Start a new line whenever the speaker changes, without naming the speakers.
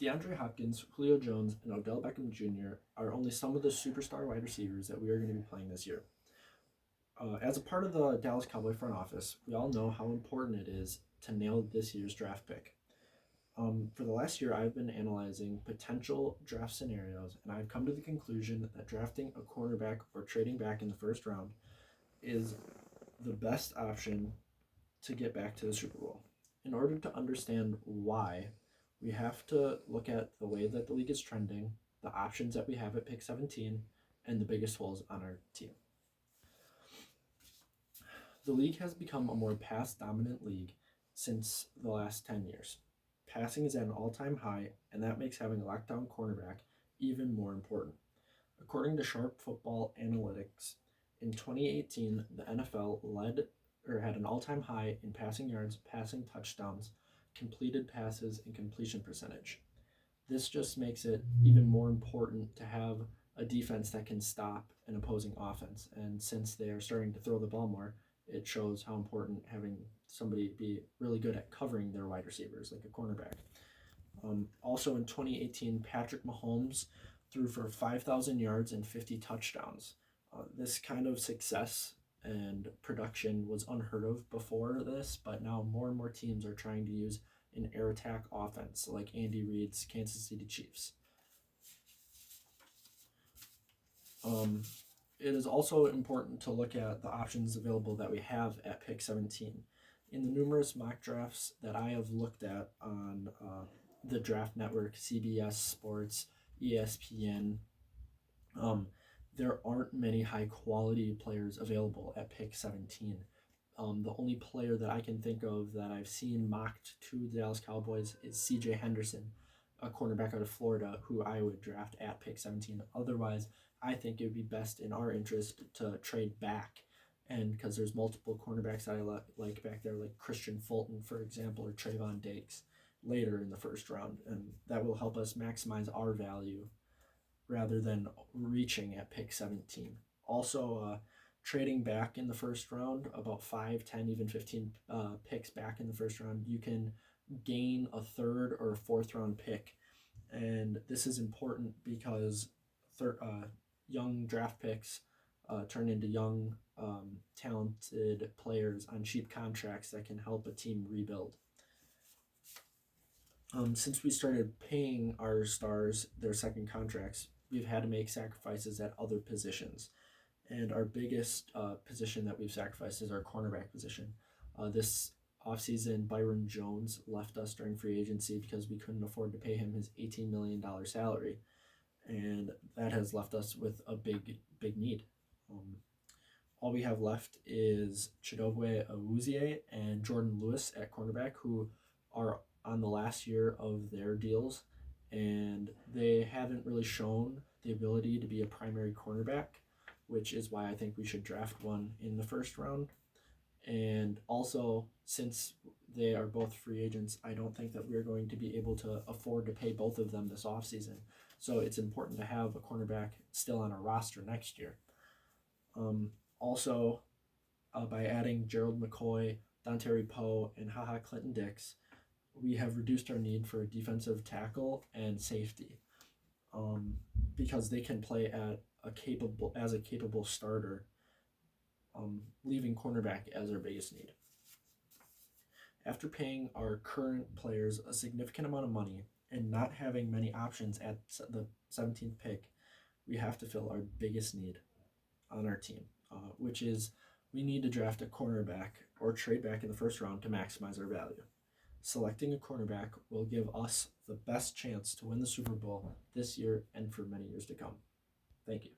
DeAndre Hopkins, Julio Jones, and Odell Beckham Jr. are only some of the superstar wide receivers that we are going to be playing this year. As a part of the Dallas Cowboy front office, we all know how important it is to nail this year's draft pick. For the last year, I've been analyzing potential draft scenarios, and I've come to the conclusion that drafting a cornerback or trading back in the first round is the best option to get back to the Super Bowl. In order to understand why, we have to look at the way that the league is trending, the options that we have at pick 17, and the biggest holes on our team. The league has become a more pass dominant league since the last 10 years. Passing is at an all time high, and that makes having a lockdown cornerback even more important. According to Sharp Football Analytics, in 2018, the NFL had an all time high in passing yards, passing touchdowns, completed passes, and completion percentage. This just makes it even more important to have a defense that can stop an opposing offense. And since they are starting to throw the ball more, it shows how important having somebody be really good at covering their wide receivers, like a cornerback. Also in 2018, Patrick Mahomes threw for 5,000 yards and 50 touchdowns. This kind of success and production was unheard of before this, but now more and more teams are trying to use an air attack offense like Andy Reid's Kansas City Chiefs. It is also important to look at the options available that we have at pick 17. In the numerous mock drafts that I have looked at on the Draft Network, CBS Sports, ESPN, there aren't many high quality players available at pick 17. The only player that I can think of that I've seen mocked to the Dallas Cowboys is C.J. Henderson, a cornerback out of Florida, who I would draft at pick 17. Otherwise, I think it would be best in our interest to trade back, and because there's multiple cornerbacks I like back there, like Christian Fulton, for example, or Trayvon Diggs later in the first round, and that will help us maximize our value rather than reaching at pick 17. Also, trading back in the first round, about 5, 10, even 15 picks back in the first round, you can gain a third or a fourth round pick. And this is important because young draft picks turn into young, talented players on cheap contracts that can help a team rebuild. Since we started paying our stars their second contracts, we've had to make sacrifices at other positions. And our biggest position that we've sacrificed is our cornerback position. This offseason, Byron Jones left us during free agency because we couldn't afford to pay him his $18 million salary. And that has left us with a big need. All we have left is Chidobe Awuzie and Jordan Lewis at cornerback, who are on the last year of their deals, and they haven't really shown the ability to be a primary cornerback, which is why I think we should draft one in the first round. And also, since they are both free agents, I don't think that we're going to be able to afford to pay both of them this offseason. So it's important to have a cornerback still on our roster next year. Also, by adding Gerald McCoy, Dontari Poe, and HaHa Clinton Dix, we have reduced our need for a defensive tackle and safety, because they can play as a capable starter, leaving cornerback as our biggest need. After paying our current players a significant amount of money and not having many options at the 17th pick, we have to fill our biggest need on our team, which is we need to draft a cornerback or trade back in the first round to maximize our value. Selecting a cornerback will give us the best chance to win the Super Bowl this year and for many years to come. Thank you.